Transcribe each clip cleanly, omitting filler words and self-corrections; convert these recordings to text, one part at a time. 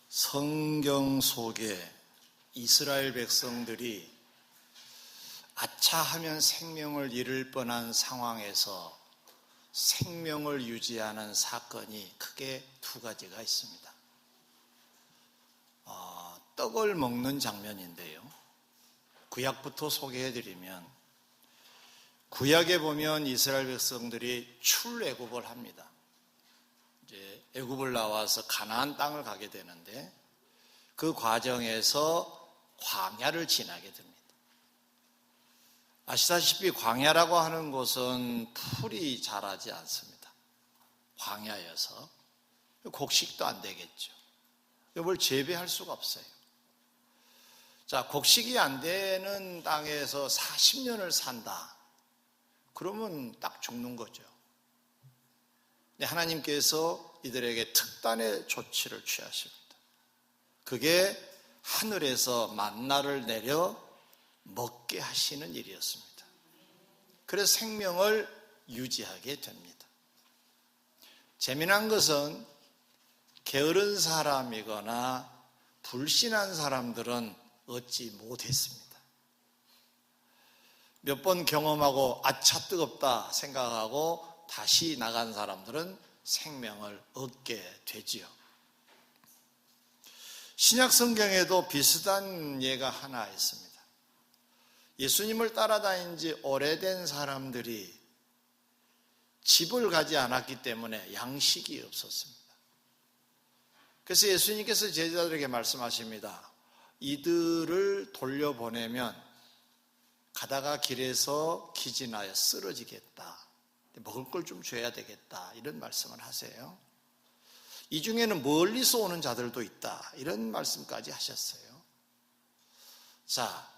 성경 속에 이스라엘 백성들이 아차하면 생명을 잃을 뻔한 상황에서 생명을 유지하는 사건이 크게 두 가지가 있습니다. 떡을 먹는 장면인데요. 구약부터 소개해드리면, 구약에 보면 이스라엘 백성들이 출애굽을 합니다. 이제 애굽을 나와서 가나안 땅을 가게 되는데, 그 과정에서 광야를 지나게 됩니다. 아시다시피 광야라고 하는 곳은 풀이 자라지 않습니다. 광야여서 곡식도 안 되겠죠. 뭘 재배할 수가 없어요. 자, 곡식이 안 되는 땅에서 40년을 산다. 그러면 딱 죽는 거죠. 근데 하나님께서 이들에게 특단의 조치를 취하십니다. 그게 하늘에서 만나를 내려 먹게 하시는 일이었습니다. 그래서 생명을 유지하게 됩니다. 재미난 것은 게으른 사람이거나 불신한 사람들은 얻지 못했습니다. 몇 번 경험하고 아차 뜨겁다 생각하고 다시 나간 사람들은 생명을 얻게 되지요. 신약 성경에도 비슷한 예가 하나 있습니다. 예수님을 따라다닌 지 오래된 사람들이 집을 가지 않았기 때문에 양식이 없었습니다. 그래서 예수님께서 제자들에게 말씀하십니다. 이들을 돌려보내면 가다가 길에서 기진하여 쓰러지겠다. 먹을 걸 좀 줘야 되겠다. 이런 말씀을 하세요. 이 중에는 멀리서 오는 자들도 있다. 이런 말씀까지 하셨어요. 자,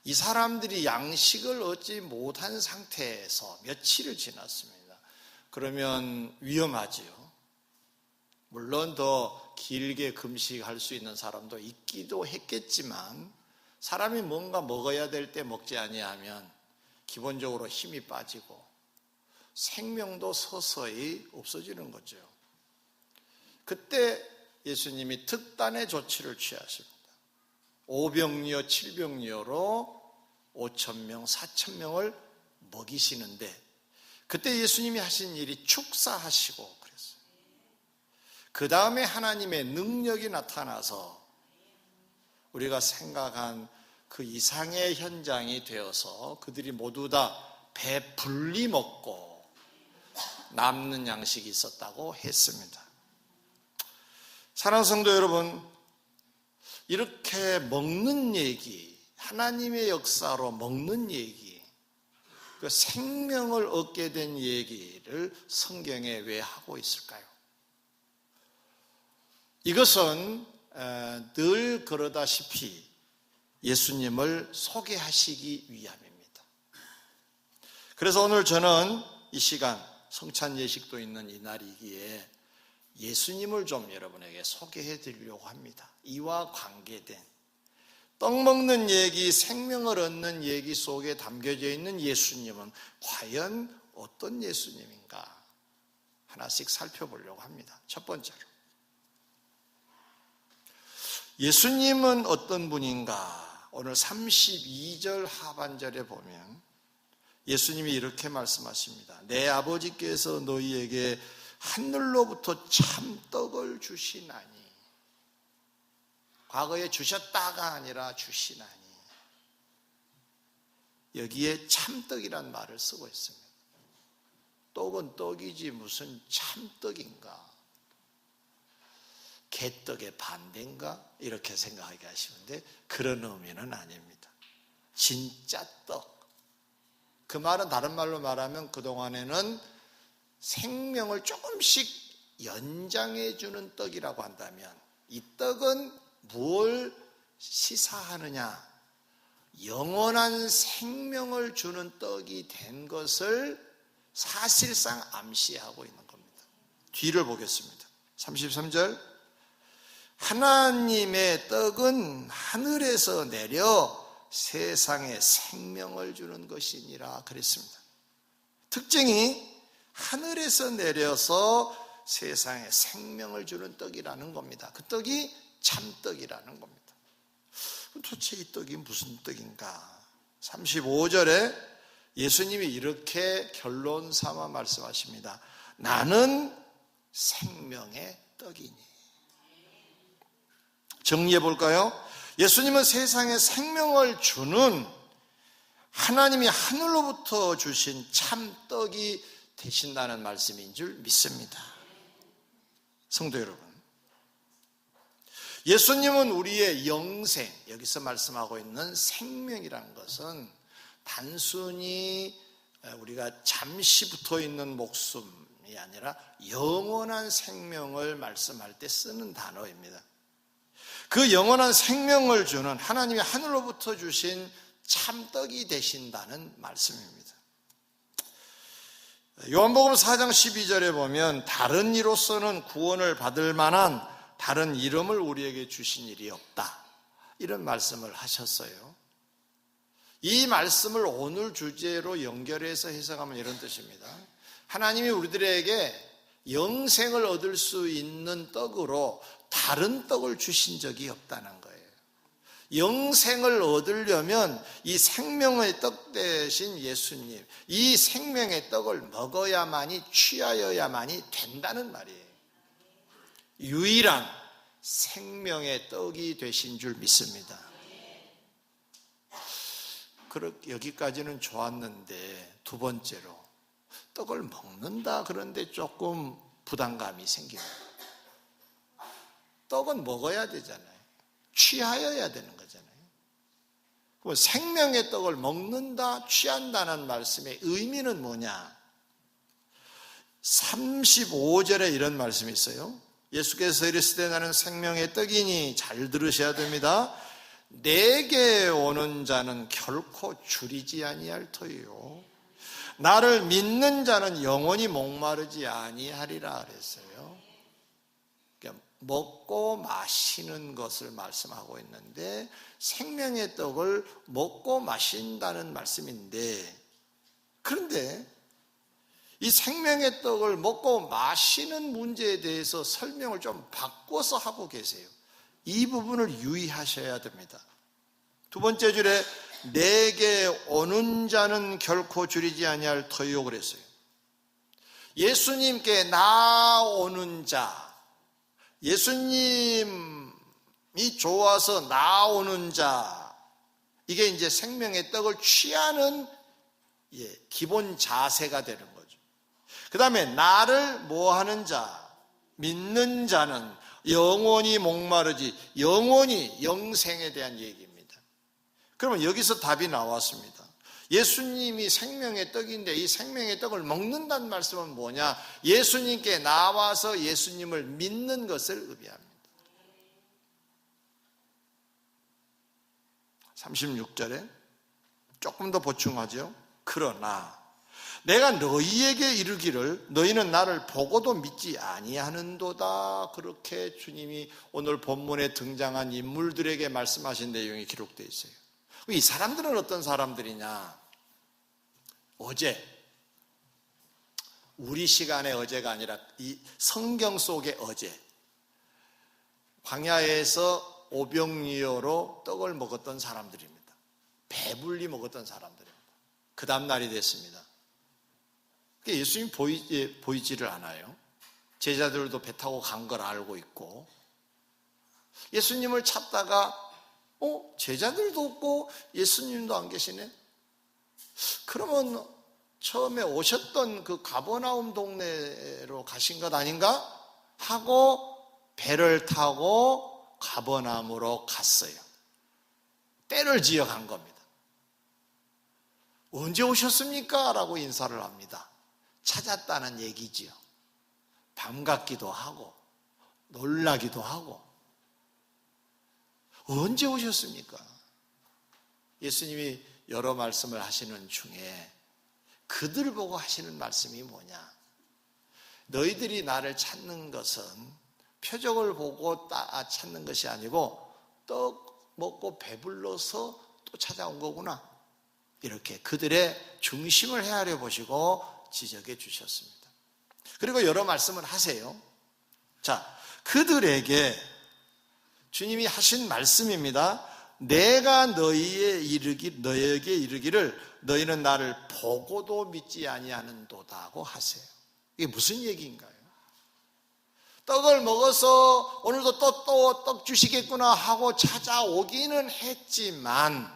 이 사람들이 양식을 얻지 못한 상태에서 며칠을 지났습니다. 그러면 위험하지요. 물론 더 길게 금식할 수 있는 사람도 있기도 했겠지만, 사람이 뭔가 먹어야 될 때 먹지 아니하면 기본적으로 힘이 빠지고 생명도 서서히 없어지는 거죠. 그때 예수님이 특단의 조치를 취하십니다. 오병이어 7병이어로 5,000명, 4,000명을 먹이시는데, 그때 예수님이 하신 일이 축사하시고 그랬어요. 그 다음에 하나님의 능력이 나타나서 우리가 생각한 그 이상의 현장이 되어서 그들이 모두 다 배불리 먹고 남는 양식이 있었다고 했습니다. 사랑하는 성도 여러분, 이렇게 먹는 얘기, 하나님의 역사로 먹는 얘기, 그 생명을 얻게 된 얘기를 성경에 왜 하고 있을까요? 이것은 늘 그러다시피 예수님을 소개하시기 위함입니다. 그래서 오늘 저는 이 시간 성찬 예식도 있는 이 날이기에 예수님을 좀 여러분에게 소개해 드리려고 합니다. 이와 관계된 떡 먹는 얘기, 생명을 얻는 얘기 속에 담겨져 있는 예수님은 과연 어떤 예수님인가 하나씩 살펴보려고 합니다. 첫 번째로, 예수님은 어떤 분인가? 오늘 32절 하반절에 보면 예수님이 이렇게 말씀하십니다. 내 아버지께서 너희에게 하늘로부터 참떡을 주시나니. 과거에 주셨다가 아니라 주시나니. 여기에 참떡이란 말을 쓰고 있습니다. 떡은 떡이지 무슨 참떡인가? 개떡의 반대인가? 이렇게 생각하게 하시는데 그런 의미는 아닙니다. 진짜 떡. 그 말은 다른 말로 말하면 그동안에는 생명을 조금씩 연장해 주는 떡이라고 한다면, 이 떡은 무엇을 시사하느냐? 영원한 생명을 주는 떡이 된 것을 사실상 암시하고 있는 겁니다. 뒤를 보겠습니다. 33절, 하나님의 떡은 하늘에서 내려 세상에 생명을 주는 것이니라 그랬습니다. 특징이 하늘에서 내려서 세상에 생명을 주는 떡이라는 겁니다. 그 떡이 참떡이라는 겁니다. 도대체 이 떡이 무슨 떡인가? 35절에 예수님이 이렇게 결론 삼아 말씀하십니다. 나는 생명의 떡이니. 정리해 볼까요? 예수님은 세상에 생명을 주는 하나님이 하늘로부터 주신 참떡이 되신다는 말씀인 줄 믿습니다. 성도 여러분, 예수님은 우리의 영생, 여기서 말씀하고 있는 생명이라는 것은 단순히 우리가 잠시 붙어 있는 목숨이 아니라 영원한 생명을 말씀할 때 쓰는 단어입니다. 그 영원한 생명을 주는 하나님이 하늘로부터 주신 참떡이 되신다는 말씀입니다. 요한복음 4장 12절에 보면 다른 이로서는 구원을 받을 만한 다른 이름을 우리에게 주신 일이 없다, 이런 말씀을 하셨어요. 이 말씀을 오늘 주제로 연결해서 해석하면 이런 뜻입니다. 하나님이 우리들에게 영생을 얻을 수 있는 떡으로 다른 떡을 주신 적이 없다는 거예요. 영생을 얻으려면 이 생명의 떡 대신 예수님, 이 생명의 떡을 먹어야만이, 취하여야만이 된다는 말이에요. 유일한 생명의 떡이 되신 줄 믿습니다. 여기까지는 좋았는데 두 번째로 떡을 먹는다 그런데 조금 부담감이 생깁니다. 떡은 먹어야 되잖아요. 취하여야 되는 거잖아요. 그럼 생명의 떡을 먹는다, 취한다는 말씀의 의미는 뭐냐? 35절에 이런 말씀이 있어요. 예수께서 이르시되 나는 생명의 떡이니, 잘 들으셔야 됩니다. 내게 오는 자는 결코 줄이지 아니할 터이요 나를 믿는 자는 영원히 목마르지 아니하리라 그랬어요. 그러니까 먹고 마시는 것을 말씀하고 있는데 생명의 떡을 먹고 마신다는 말씀인데, 그런데 이 생명의 떡을 먹고 마시는 문제에 대해서 설명을 좀 바꿔서 하고 계세요. 이 부분을 유의하셔야 됩니다. 두 번째 줄에 내게 오는 자는 결코 줄이지 아니할 터이요 그랬어요. 예수님께 나오는 자, 예수님이 좋아서 나오는 자, 이게 이제 생명의 떡을 취하는 기본 자세가 되는 거죠. 그 다음에 나를 뭐 하는 자, 믿는 자는 영원히 목마르지, 영원히 영생에 대한 얘기입니다. 그러면 여기서 답이 나왔습니다. 예수님이 생명의 떡인데 이 생명의 떡을 먹는다는 말씀은 뭐냐? 예수님께 나와서 예수님을 믿는 것을 의미합니다. 36절에 조금 더 보충하죠. 그러나 내가 너희에게 이르기를 너희는 나를 보고도 믿지 아니하는도다. 그렇게 주님이 오늘 본문에 등장한 인물들에게 말씀하신 내용이 기록되어 있어요. 이 사람들은 어떤 사람들이냐? 어제, 우리 시간의 어제가 아니라 이 성경 속의 어제, 광야에서 오병이어로 떡을 먹었던 사람들입니다. 배불리 먹었던 사람들입니다. 그 다음 날이 됐습니다. 예수님 보이지를 않아요. 제자들도 배 타고 간 걸 알고 있고, 예수님을 찾다가 제자들도 없고 예수님도 안 계시네? 그러면 처음에 오셨던 그 가버나움 동네로 가신 것 아닌가? 하고 배를 타고 가버나움으로 갔어요. 때를 지어 간 겁니다. 언제 오셨습니까? 라고 인사를 합니다. 찾았다는 얘기지요. 반갑기도 하고 놀라기도 하고. 언제 오셨습니까? 예수님이 여러 말씀을 하시는 중에 그들 보고 하시는 말씀이 뭐냐? 너희들이 나를 찾는 것은 표적을 보고 찾는 것이 아니고 떡 먹고 배불러서 또 찾아온 거구나. 이렇게 그들의 중심을 헤아려 보시고 지적해 주셨습니다. 그리고 여러 말씀을 하세요. 자, 그들에게 주님이 하신 말씀입니다. 내가 너희에게 이르기를 너희는 나를 보고도 믿지 아니하는도다고 하세요. 이게 무슨 얘기인가요? 떡을 먹어서 오늘도 또 떡 주시겠구나 하고 찾아오기는 했지만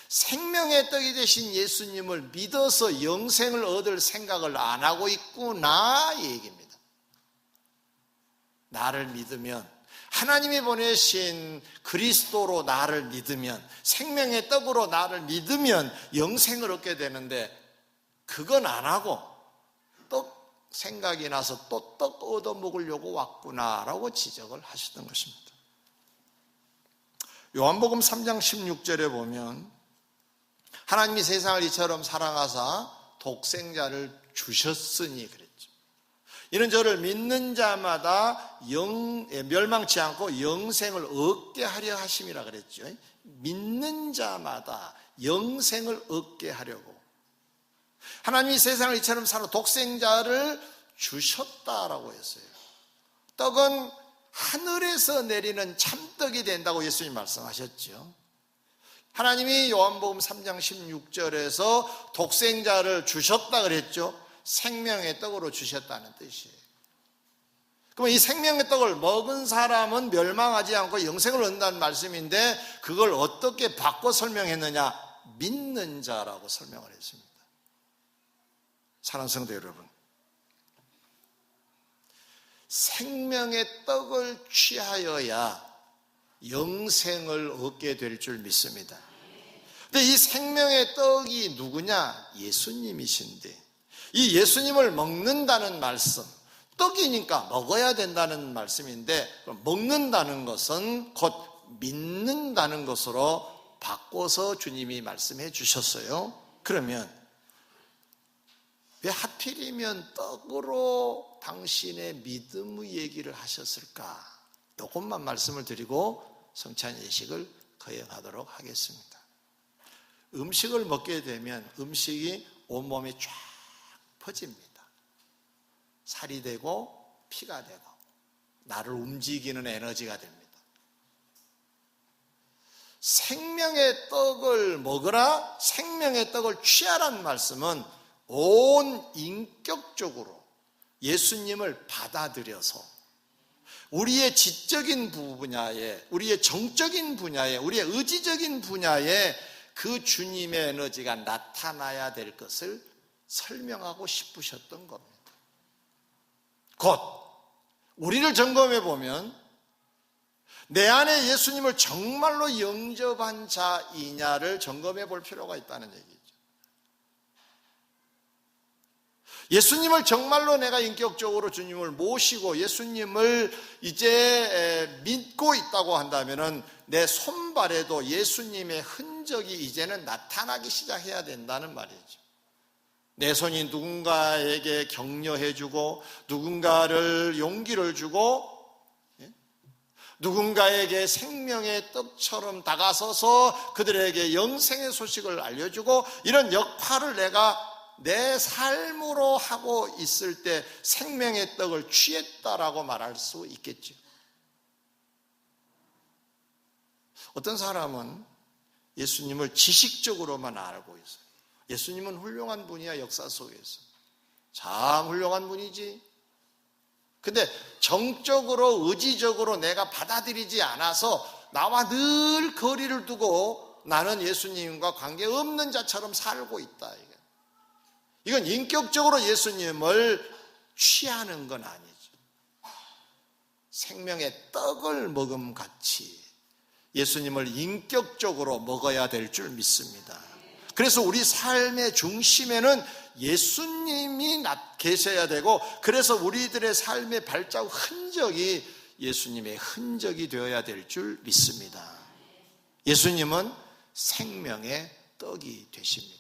생명의 떡이 되신 예수님을 믿어서 영생을 얻을 생각을 안 하고 있구나 이 얘기입니다. 나를 믿으면, 하나님이 보내신 그리스도로 나를 믿으면, 생명의 떡으로 나를 믿으면 영생을 얻게 되는데 그건 안 하고 떡 생각이 나서 또 떡 얻어 먹으려고 왔구나라고 지적을 하시던 것입니다. 요한복음 3장 16절에 보면 하나님이 세상을 이처럼 사랑하사 독생자를 주셨으니 그랬죠. 이는 저를 믿는 자마다 멸망치 않고 영생을 얻게 하려 하심이라 그랬죠. 믿는 자마다 영생을 얻게 하려고 하나님이 세상을 이처럼 사랑 독생자를 주셨다라고 했어요. 떡은 하늘에서 내리는 참떡이 된다고 예수님 말씀하셨죠. 하나님이 요한복음 3장 16절에서 독생자를 주셨다 그랬죠. 생명의 떡으로 주셨다는 뜻이에요. 그럼 이 생명의 떡을 먹은 사람은 멸망하지 않고 영생을 얻는다는 말씀인데 그걸 어떻게 바꿔 설명했느냐? 믿는 자라고 설명을 했습니다. 사랑하는 성도 여러분, 생명의 떡을 취하여야 영생을 얻게 될 줄 믿습니다. 근데 이 생명의 떡이 누구냐? 예수님이신데 이 예수님을 먹는다는 말씀, 떡이니까 먹어야 된다는 말씀인데 먹는다는 것은 곧 믿는다는 것으로 바꿔서 주님이 말씀해 주셨어요. 그러면 왜 하필이면 떡으로 당신의 믿음의 얘기를 하셨을까? 이것만 말씀을 드리고 성찬 예식을 거행하도록 하겠습니다. 음식을 먹게 되면 음식이 온몸에 쫙 퍼집니다. 살이 되고 피가 되고 나를 움직이는 에너지가 됩니다. 생명의 떡을 먹으라, 생명의 떡을 취하라는 말씀은 온 인격적으로 예수님을 받아들여서 우리의 지적인 분야에, 우리의 정적인 분야에, 우리의 의지적인 분야에 그 주님의 에너지가 나타나야 될 것을 설명하고 싶으셨던 겁니다. 곧 우리를 점검해 보면 내 안에 예수님을 정말로 영접한 자이냐를 점검해 볼 필요가 있다는 얘기죠. 예수님을 정말로 내가 인격적으로 주님을 모시고 예수님을 이제 믿고 있다고 한다면 내 손발에도 예수님의 흔적이 이제는 나타나기 시작해야 된다는 말이죠. 내 손이 누군가에게 격려해주고 누군가를 용기를 주고 누군가에게 생명의 떡처럼 다가서서 그들에게 영생의 소식을 알려주고 이런 역할을 내가 내 삶으로 하고 있을 때 생명의 떡을 취했다라고 말할 수 있겠죠. 어떤 사람은 예수님을 지식적으로만 알고 있어요. 예수님은 훌륭한 분이야, 역사 속에서. 참 훌륭한 분이지. 근데 정적으로, 의지적으로 내가 받아들이지 않아서 나와 늘 거리를 두고 나는 예수님과 관계없는 자처럼 살고 있다. 이건 인격적으로 예수님을 취하는 건 아니죠. 생명의 떡을 먹음같이 예수님을 인격적으로 먹어야 될 줄 믿습니다. 그래서 우리 삶의 중심에는 예수님이 계셔야 되고 그래서 우리들의 삶의 발자국 흔적이 예수님의 흔적이 되어야 될 줄 믿습니다. 예수님은 생명의 떡이 되십니다.